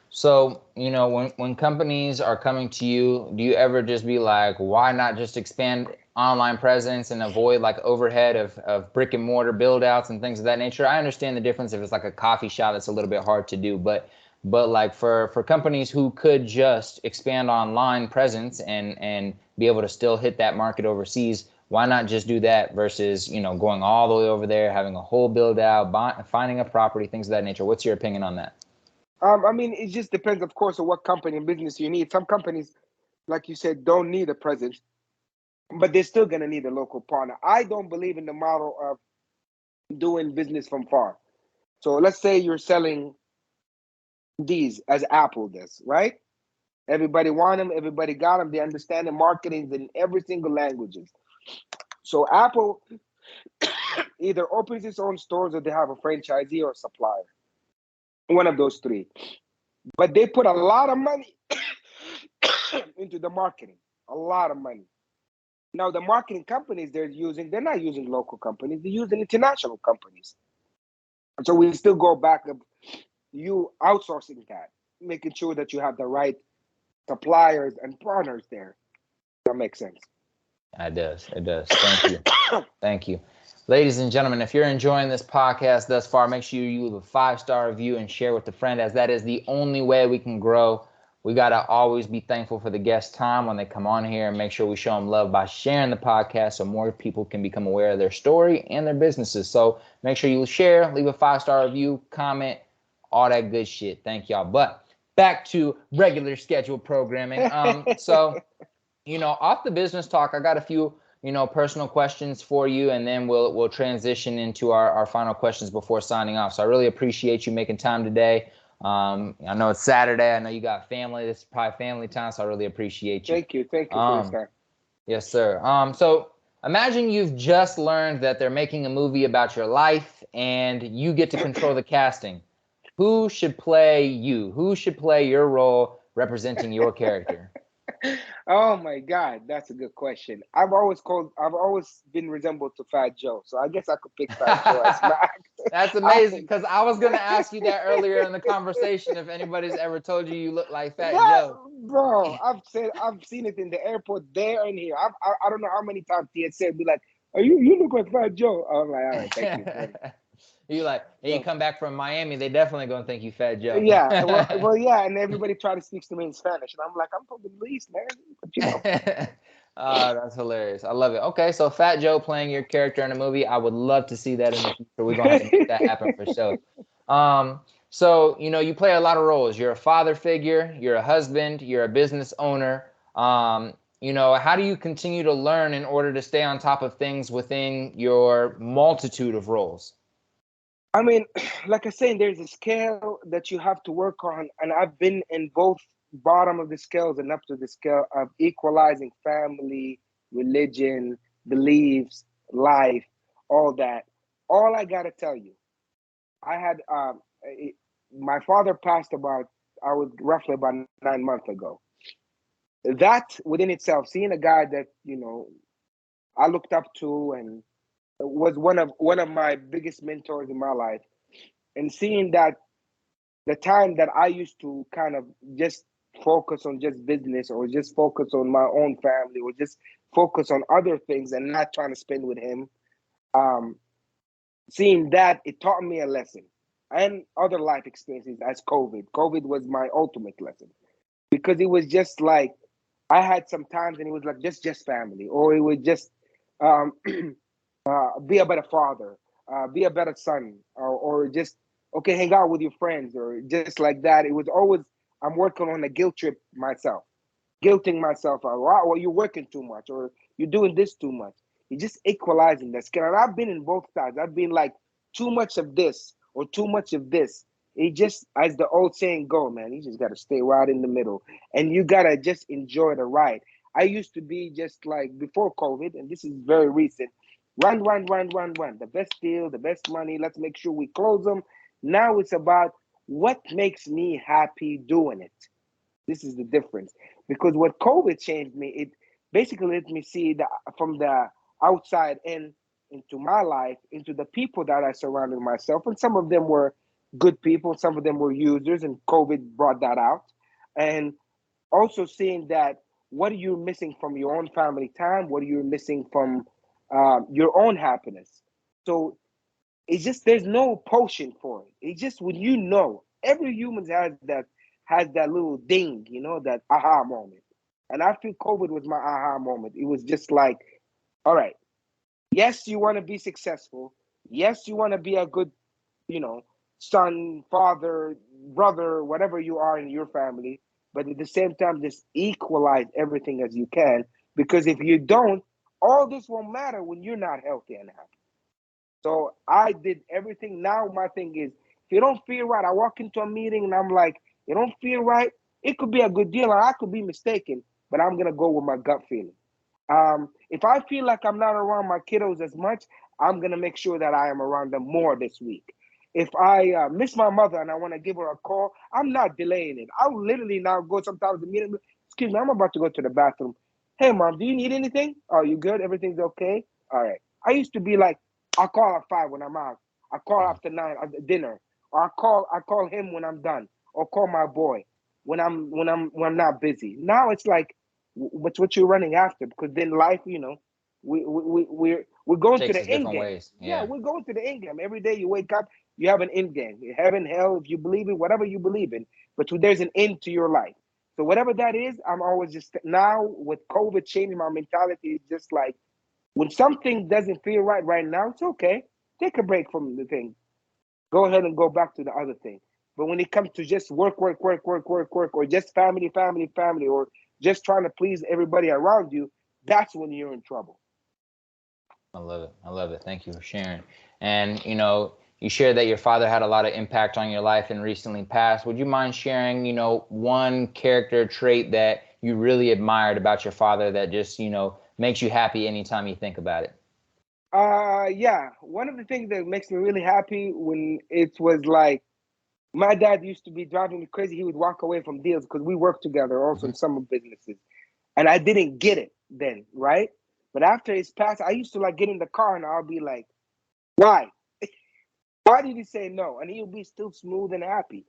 So, when companies are coming to you, do you ever just be like, why not just expand online presence and avoid like overhead of brick and mortar build outs and things of that nature? I understand the difference if it's like a coffee shop that's a little bit hard to do, but like for companies who could just expand online presence and be able to still hit that market overseas, why not just do that versus, going all the way over there, having a whole build out, finding a property, things of that nature? What's your opinion on that? I mean, it just depends, of course, on what company and business you need. Some companies, like you said, don't need a presence, but they're still gonna need a local partner. I don't believe in the model of doing business from far. So let's say you're selling these as Apple does, right? Everybody want them. Everybody got them. They understand the marketing in every single languages. So Apple either opens its own stores or they have a franchisee or a supplier. One of those three. But they put a lot of money into the marketing. A lot of money. Now the marketing companies they're not using local companies. They're using international companies. So we still go back of you outsourcing that, making sure that you have the right suppliers and partners there. That makes sense. It does. It does. Thank you. Thank you. Ladies and gentlemen, if you're enjoying this podcast thus far, make sure you leave a 5-star review and share with a friend, as that is the only way we can grow. We got to always be thankful for the guest time when they come on here, and make sure we show them love by sharing the podcast so more people can become aware of their story and their businesses. So make sure you share, leave a 5-star review, comment, all that good shit. Thank y'all. But back to regular scheduled programming. So, off the business talk, I got a few, personal questions for you, and then we'll transition into our final questions before signing off. So I really appreciate you making time today. I know it's Saturday. I know you got family. This is probably family time, so I really appreciate you. Thank you for this time. Yes, sir. So imagine you've just learned that they're making a movie about your life, and you get to control the casting. Who should play you? Who should play your role representing your character? Oh my God, that's a good question. I've always been resembled to Fat Joe, so I guess I could pick Fat Joe as my actor. That's amazing, because I was going to ask you that earlier in the conversation, if anybody's ever told you look like Fat Joe. Bro, I've seen it in the airport there and here. I don't know how many times TSA be like, "Are you look like Fat Joe?" I'm like, all right, thank you. You like, hey, you come back from Miami, they definitely gonna think you Fat Joe. Yeah, well, yeah, and everybody try to speak to me in Spanish, and I'm like, I'm from the Middle East, man. But Oh, that's hilarious. I love it. Okay, so Fat Joe playing your character in a movie. I would love to see that in the future. We're gonna have to make that happen for sure. So you play a lot of roles. You're a father figure, you're a husband, you're a business owner. How do you continue to learn in order to stay on top of things within your multitude of roles? I mean, like I said, there's a scale that you have to work on, and I've been in both bottom of the scales and up to the scale of equalizing family, religion, beliefs, life, all that. All I gotta tell you, I had my father passed about I was roughly about 9 months ago. That within itself, seeing a guy that I looked up to and was one of my biggest mentors in my life, and seeing that the time that I used to kind of just focus on just business or just focus on my own family or just focus on other things and not trying to spend with him, um, seeing that, it taught me a lesson and other life experiences as COVID. COVID was my ultimate lesson because it was just like I had some times and it was like just family, or it was just um, be a better father, be a better son, or just okay, hang out with your friends, or just like that. It was always I'm working on a guilt trip myself, guilting myself out. Well, you're working too much, or you're doing this too much. You're just equalizing that scale. And I've been in both sides. I've been like too much of this or too much of this. It just, as the old saying go, man, you just got to stay right in the middle, and you got to just enjoy the ride. I used to be just like before COVID, and this is very recent. Run, run, run, run, run. The best deal, the best money. Let's make sure we close them. Now it's about what makes me happy doing it. This is the difference. Because what COVID changed me, it basically let me see from the outside in into my life, into the people that I surrounded myself. And some of them were good people, some of them were users, and COVID brought that out. And also seeing that what are you missing from your own family time? What are you missing from your own happiness? So it's just there's no potion for it. It's just when every human has that little ding, that aha moment. And I feel COVID was my aha moment. It was just like, all right, yes, you want to be successful. Yes, you want to be a good, you know, son, father, brother, whatever you are in your family. But at the same time, just equalize everything as you can. Because if you don't, all this won't matter when you're not healthy and happy. So I did everything. Now my thing is, if you don't feel right, I walk into a meeting and I'm like, you don't feel right. It could be a good deal, or I could be mistaken, but I'm gonna go with my gut feeling. If I feel like I'm not around my kiddos as much, I'm gonna make sure that I am around them more this week. If I miss my mother and I want to give her a call, I'm not delaying it. I'll literally now go sometimes to meet. Excuse me, I'm about to go to the bathroom. Hey, mom, do you need anything? Are you good? Everything's okay? All right. I used to be like, I call at 5 when I'm out. I call after 9 at dinner. Or I call him when I'm done. Or call my boy when I'm not busy. Now it's like, what's what you're running after? Because then life, we're going to Takes the us end different game. ways. Yeah, Yeah. we're going to the end game. Every day you wake up, you have an end game. Heaven, hell, if you believe in whatever you believe in, but there's an end to your life. So whatever that is, I'm always just now with COVID changing my mentality. It's just like when something doesn't feel right now, it's okay. Take a break from the thing. Go ahead and go back to the other thing. But when it comes to just work, or just family, or just trying to please everybody around you, that's when you're in trouble. I love it. I love it. Thank you for sharing. And, you shared that your father had a lot of impact on your life and recently passed. Would you mind sharing, one character trait that you really admired about your father that just, makes you happy anytime you think about it? Yeah. One of the things that makes me really happy when it was like my dad used to be driving me crazy. He would walk away from deals because we worked together also in some businesses. And I didn't get it then, right? But after his pass, I used to like get in the car and I'll be like, why? Why did he say no? And he'll be still smooth and happy.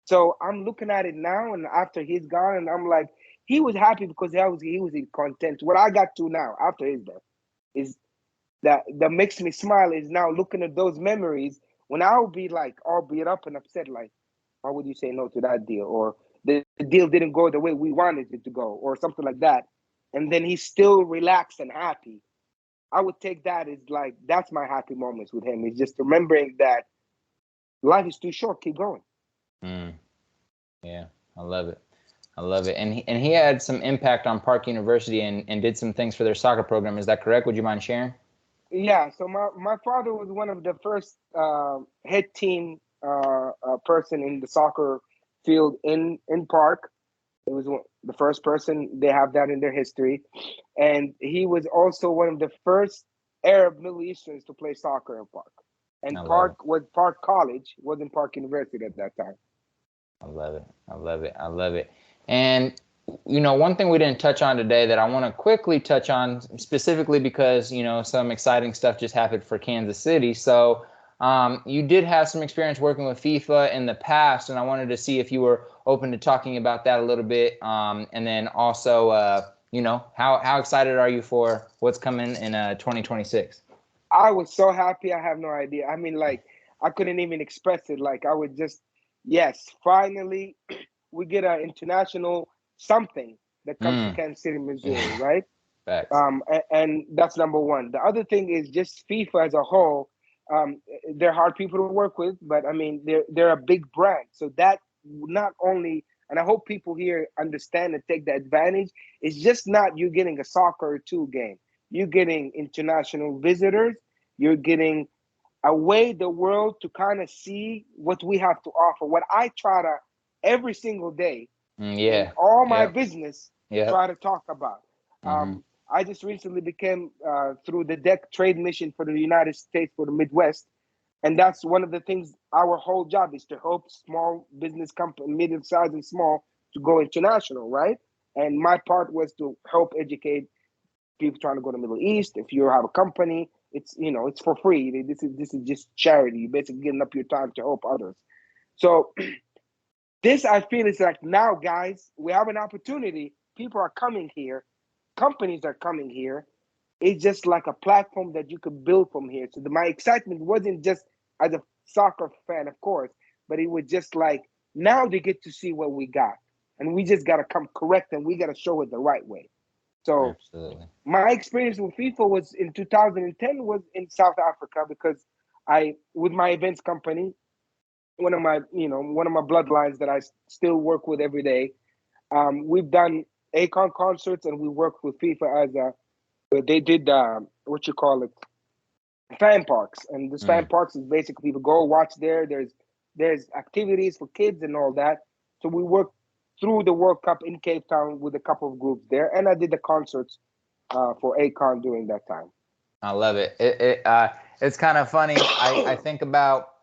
So I'm looking at it now, and after he's gone, and I'm like, he was happy because he was in content. What I got to now after his death is that makes me smile is now looking at those memories when I'll be like all beat up and upset, like, why would you say no to that deal? Or the deal didn't go the way we wanted it to go, or something like that. And then he's still relaxed and happy. I would take that as like that's my happy moments with him. Is just remembering that life is too short. Keep going. Mm, yeah, I love it. I love it. And he had some impact on Park University and did some things for their soccer program. Is that correct? Would you mind sharing? Yeah, so my father was one of the first head team person in the soccer field in Park. It was the first person they have that in their history, and he was also one of the first Arab Middle Easterns to play soccer in Park. I And love it. Park College, wasn't Park University at that time. I love it. I love it. I love it. And one thing we didn't touch on today that I want to quickly touch on specifically because, some exciting stuff just happened for Kansas City. So, you did have some experience working with FIFA in the past, and I wanted to see if you were open to talking about that a little bit. And then also, how excited are you for what's coming in 2026? I was so happy. I have no idea. I mean, like, I couldn't even express it. Like, I would just, yes, finally, we get an international something that comes to Mm, Kansas City, Missouri, yeah, right? facts. And that's number one. The other thing is just FIFA as a whole. They're hard people to work with, but I mean, they're a big brand. So that not only, and I hope people here understand and take the advantage. It's just not you getting a soccer or two game. You're getting international visitors. You're getting away the world to kind of see what we have to offer. What I try to every single day in Yeah. all my Yep. business Yep. try to talk about. Mm-hmm. I just recently became through the deck trade mission for the United States for the Midwest, and that's one of the things. Our whole job is to help small business company, medium size and small, to go international, right? And my part was to help educate people trying to go to the Middle East. If you have a company, it's for free. This is just charity. You're basically giving up your time to help others. So this I feel is like now, guys, we have an opportunity. People are coming here, companies are coming here. It's just like a platform that you could build from here. So my excitement wasn't just as a soccer fan, of course, but it was just like now they get to see what we got, and we just gotta come correct, and we gotta show it the right way. So Absolutely. my experience with FIFA was in 2010 was in South Africa because I with my events company, one of my bloodlines that I still work with every day. We've done Akon concerts and we worked with FIFA as a. They did what you call it, fan parks, and this fan Mm. parks is basically people go watch there. There's activities for kids and all that. So we worked through the World Cup in Cape Town with a couple of groups there, and I did the concerts for Akon during that time. I love it. It's kind of funny. I think about,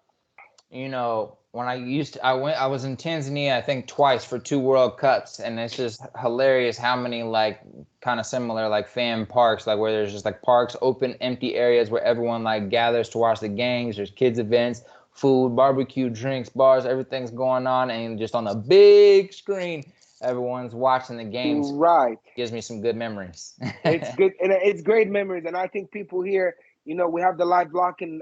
when I was in Tanzania, I think twice for 2 World Cups, and it's just hilarious how many like kind of similar like fan parks, like where there's just like parks, open, empty areas where everyone like gathers to watch the games. There's kids events, food, barbecue, drinks, bars, everything's going on, and just on the big screen, everyone's watching the games. Right. Gives me some good memories. It's good, and it's great memories. And I think people here, we have the live block in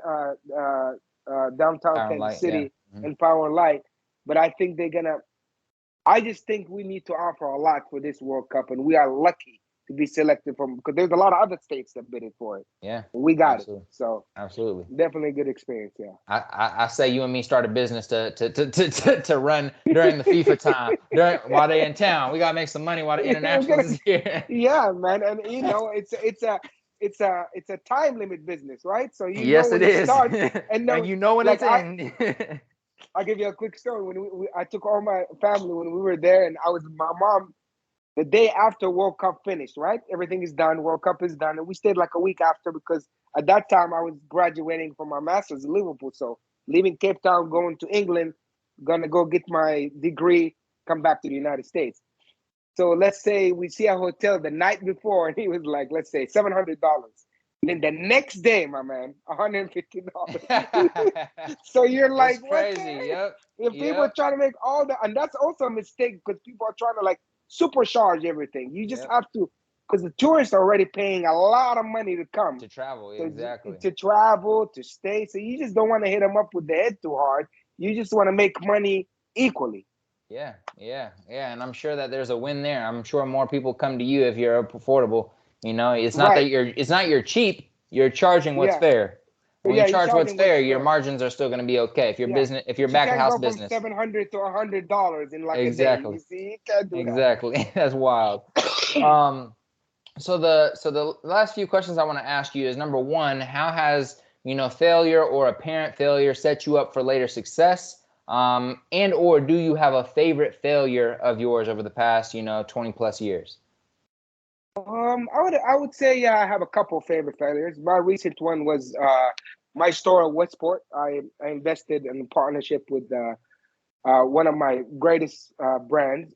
downtown Power and Kansas light, yeah. City Mhm. and Power and Light, but I think they're gonna I just think we need to offer a lot for this World Cup, and we are lucky to be selected from, because there's a lot of other states that bidded for it. Yeah, We got it. absolutely, So absolutely. definitely a good experience. Yeah. I say you and me start a business to run during the FIFA time, while they're in town. We gotta make some money while the internationals is here. Yeah, man, and it's a time limit business, right? So Yes, it when it is. starts, and And no, you know when like it's in. I'll give you a quick story. When I took all my family when we were there, and I was with my mom the day after World Cup finished, right? Everything is done, World Cup is done, and we stayed like a week after because at that time I was graduating from my master's in Liverpool, so leaving Cape Town, going to England, gonna go get my degree, come back to the United States. So let's say we see a hotel the night before, and he was like, let's say $700. And then the next day, my man, $150. So you're It's like, what the crazy. heck? Yep. If people are Yep. trying to make all the, and that's also a mistake because people are trying to like supercharge everything. You just Yep. have to, because the tourists are already paying a lot of money to come, To travel, so exactly. to travel, to stay. So you just don't want to hit them up with the head too hard. You just want to make money equally. Yeah, yeah, yeah. And I'm sure that there's a win there. I'm sure more people come to you if you're affordable. Right. It's not you're cheap. You're charging what's Yeah. fair. So When you yeah, you're charge what's charging what's fair, your fair. margins are still going to be okay. Yeah. If you're But you back of can't house go from business. 700 to $100 in like a day. Exactly. You see, you can't do that. Exactly. That's wild. Um, so the last few questions I want to ask you is number one, how has failure or apparent failure set you up for later success? And or do you have a favorite failure of yours over the past 20 plus years? I would say yeah, I have a couple of favorite failures. My recent one was my store at Westport. I invested in a partnership with one of my greatest brands.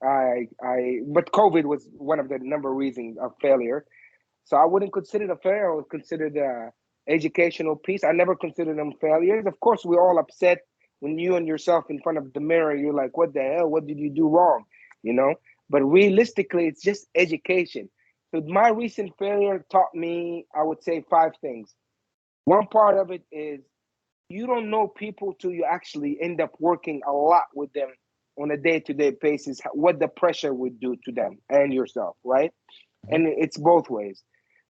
But COVID was one of the number reasons of failure. So I wouldn't consider it a failure. I would consider the educational piece. I never consider them failures. Of course, we're all upset when you and yourself in front of the mirror. You're like, "What the hell? What did you do wrong?" You know. But realistically, it's just education. So my recent failure taught me, I would say, five things. One part of it is you don't know people till you actually end up working a lot with them on a day-to-day basis. What the pressure would do to them and yourself, right? Mhm. And it's both ways.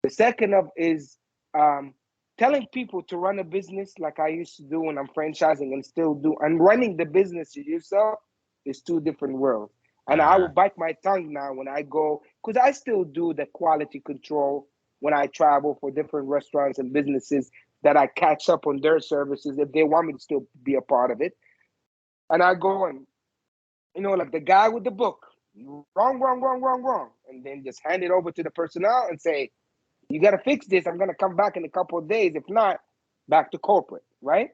The second of is um, telling people to run a business like I used to do when I'm franchising and still do, and running the business yourself is two different worlds. And I will Uh, bite my tongue now when I go, because I still do the quality control when I travel for different restaurants and businesses that I catch up on their services if they want me to still be a part of it. And I go and, like the guy with the book, wrong, wrong, wrong, wrong, wrong. And then just hand it over to the personnel and say, you got to fix this. I'm going to come back in a couple of days. If not, back to corporate, right?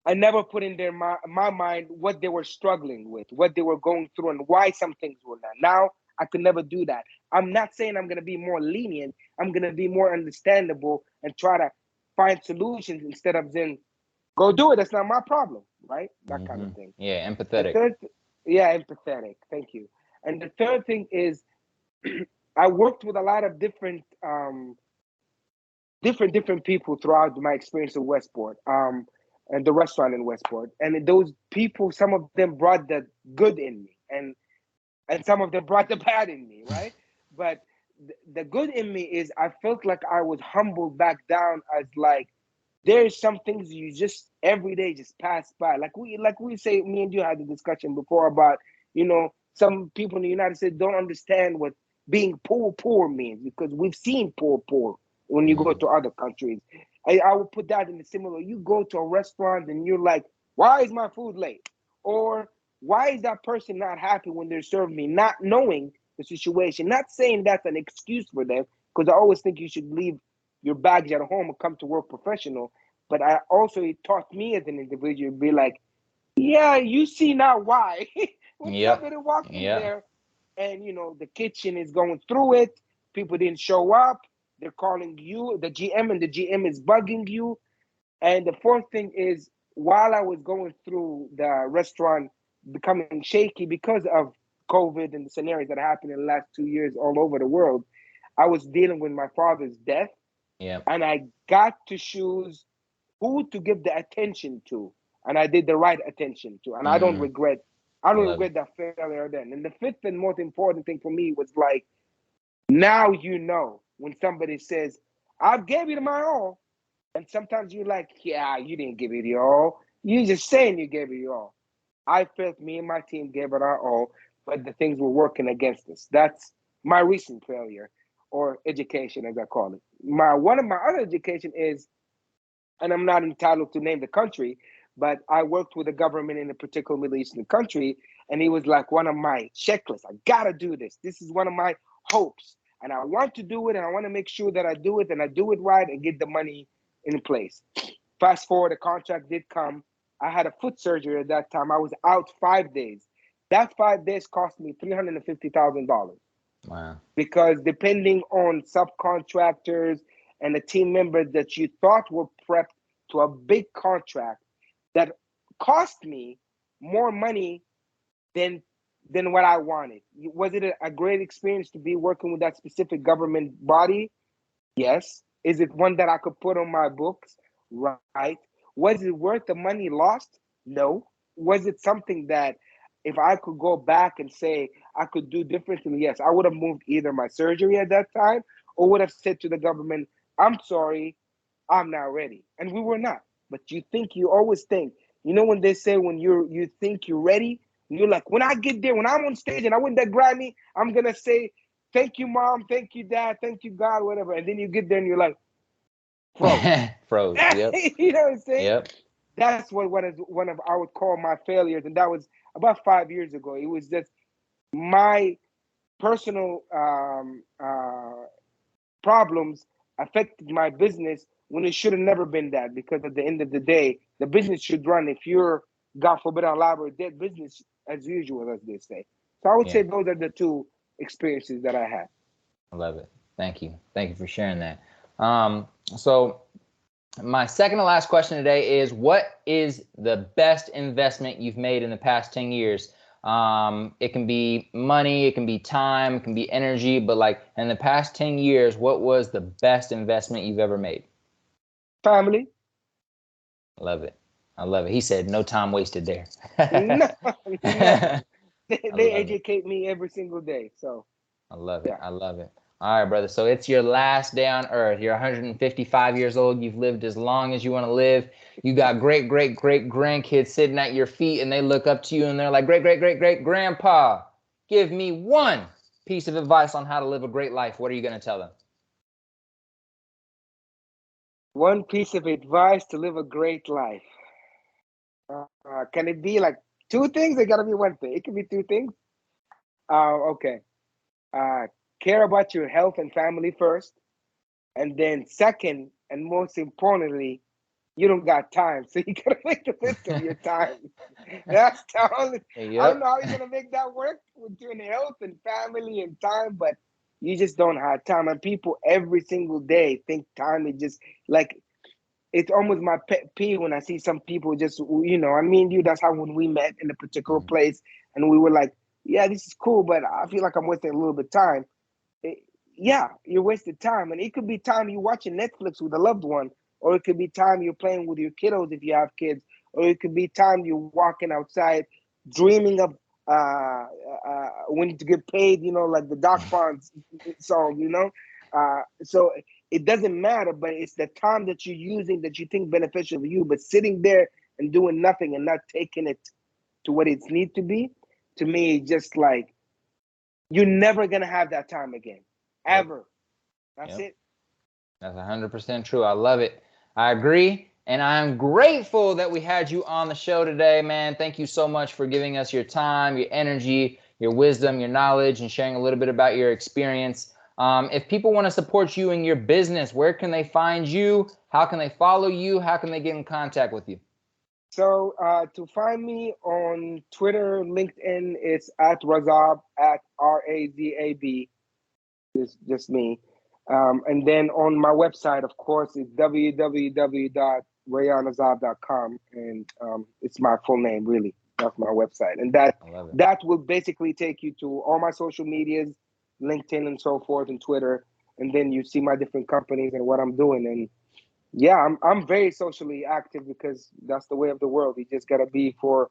I never put in my mind what they were struggling with, what they were going through, and why some things were not. Now, I could never do that. I'm not saying I'm going to be more lenient. I'm going to be more understandable and try to find solutions instead of then go do it. That's not my problem, right? That kind of thing. yeah, The empathetic. third, yeah, empathetic. Thank you. And the third thing is I worked with a lot of different people throughout my experience in Westport, and the restaurant in Westport. And those people, some of them brought the good in me, and some of them brought the bad in me, right? But the good in me is I felt like I was humbled back down as like there's some things you just every day just pass by. Like we say, me and you had the discussion before about, some people in the United States don't understand what being poor means because we've seen poor when you go Mhm. to other countries. I would put that in a similar. You go to a restaurant and you're like, why is my food late? Or why is that person not happy when they're serving me? Not knowing the situation. Not saying that's an excuse for them, because I always think you should leave your baggage at home and come to work professional. But it taught me as an individual to be like, yeah, you see now why. When Yep. somebody walk in Yep. there and the kitchen is going through it, people didn't show up, they're calling you, the GM, and the GM is bugging you. And the fourth thing is, while I was going through the restaurant becoming shaky because of COVID and the scenarios that happened in the last 2 years all over the world, I was dealing with my father's death, Yep. and I got to choose who to give the attention to. and I did the right attention to, and I don't Mm, regret. I I don't love it. regret that failure then. And the fifth and most important thing for me was like, now you know when somebody says, "I've gave it my all," and sometimes you're like, "Yeah, you didn't give it your all. You're just saying you gave it your all." I felt me and my team gave it our all, but the things were working against us. That's my recent failure, or education, as I call it. One of my other education is, and I'm not entitled to name the country, but I worked with a government in a particular Middle Eastern country, and it was like one of my checklists. I gotta do this. This is one of my hopes, and I want to do it, and I want to make sure that I do it, and I do it right, and get the money in place. Fast forward, the contract did come. I had a foot surgery at that time. I was out 5 days. That 5 days cost me $350,000 Wow. because depending on subcontractors and the team members that you thought were prepped to a big contract that cost me more money than what I wanted. Was it a great experience to be working with that specific government body? Yes. Is it one that I could put on my books? Right. Was it worth the money lost? No. Was it something that if I could go back and say I could do differently? Yes, I would have moved either my surgery at that time or would have said to the government, "I'm sorry, I'm not ready." And we were not. But you always think, when they say when you think you're ready, and you're like, when I get there, when I'm on stage and I win that Grammy, I'm gonna say, "Thank you, mom, thank you, dad, thank you, God," whatever. And then you get there and you're like, froze. Froze. Yep. You know what I'm saying? Yep. That's what is one of I would call my failures, and that was about 5 years ago. It was just my personal problems affected my business when it should have never been that. Because at the end of the day, the business should run. If you're, God forbid, alive or dead, business as usual, as they say. So I would Yeah. say those are the two experiences that I had. I love it. Thank you. Thank you for sharing that. So my second to last question today is, what is the best investment you've made in the past 10 years? It can be money, it can be time, it can be energy, but like in the past 10 years, what was the best investment you've ever made? Family. I love it. I love it. He said no time wasted there. No, I no. They love it. educate me every single day. So I love it. yeah. I love it. All right, brother. So it's your last day on earth. You're 155 years old. You've lived as long as you want to live. You got great, great, great grandkids sitting at your feet, and they look up to you and they're like, great, great, great, great grandpa, give me one piece of advice on how to live a great life. What are you going to tell them? One piece of advice to live a great life. Can it be like two things? It gotta be one thing. It can be two things. Okay. Uh, Care about your health and family first, and then second, and most importantly, you don't got time, so you gotta make the best of your time. That's the only. I don't Yep. know how you're gonna make that work with doing health and family and time, but you just don't have time. And people every single day think time is just like, it's almost my pet peeve when I see some people just, I mean, you, that's how when we met in a particular Mhm. place and we were like, yeah, this is cool, but I feel like I'm wasting a little bit of time. It, yeah, you're wasting time. And it could be time you're watching Netflix with a loved one, or it could be time you're playing with your kiddos if you have kids, or it could be time you're walking outside dreaming of when to get paid, like the Doc Fonz song, so it doesn't matter, but it's the time that you're using that you think beneficial to you, but sitting there and doing nothing and not taking it to what it needs to be, to me, just like you're never gonna have that time again, Yep. ever. That's Yep. it. That's 100% true. I love it. I agree. And I'm grateful that we had you on the show today, man. Thank you so much for giving us your time, your energy, your wisdom, your knowledge, and sharing a little bit about your experience. If people want to support you in your business, where can they find you? How can they follow you? How can they get in contact with you? So to find me on Twitter, LinkedIn, it's at Razab, at Razab. Just me. And then on my website, of course, it's www.rayanazab.com, and it's my full name, really. That's my website, and that I love it. that will basically take you to all my social medias, LinkedIn and so forth, and Twitter, and then you see my different companies and what I'm doing. And Yeah, I'm very socially active because that's the way of the world. You just gotta be for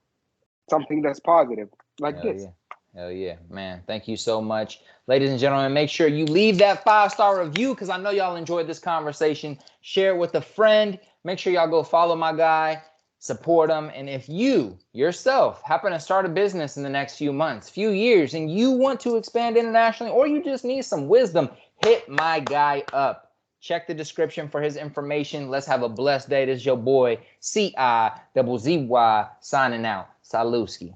something that's positive, like Hell this. yeah. Hell yeah, man. Thank you so much. Ladies and gentlemen, make sure you leave that 5-star review because I know y'all enjoyed this conversation. Share it with a friend. Make sure y'all go follow my guy, support him. And if you yourself happen to start a business in the next few months, few years, and you want to expand internationally, or you just need some wisdom, hit my guy up. Check the description for his information. Let's have a blessed day. This is your boy, CIZZY, signing out. Saluski.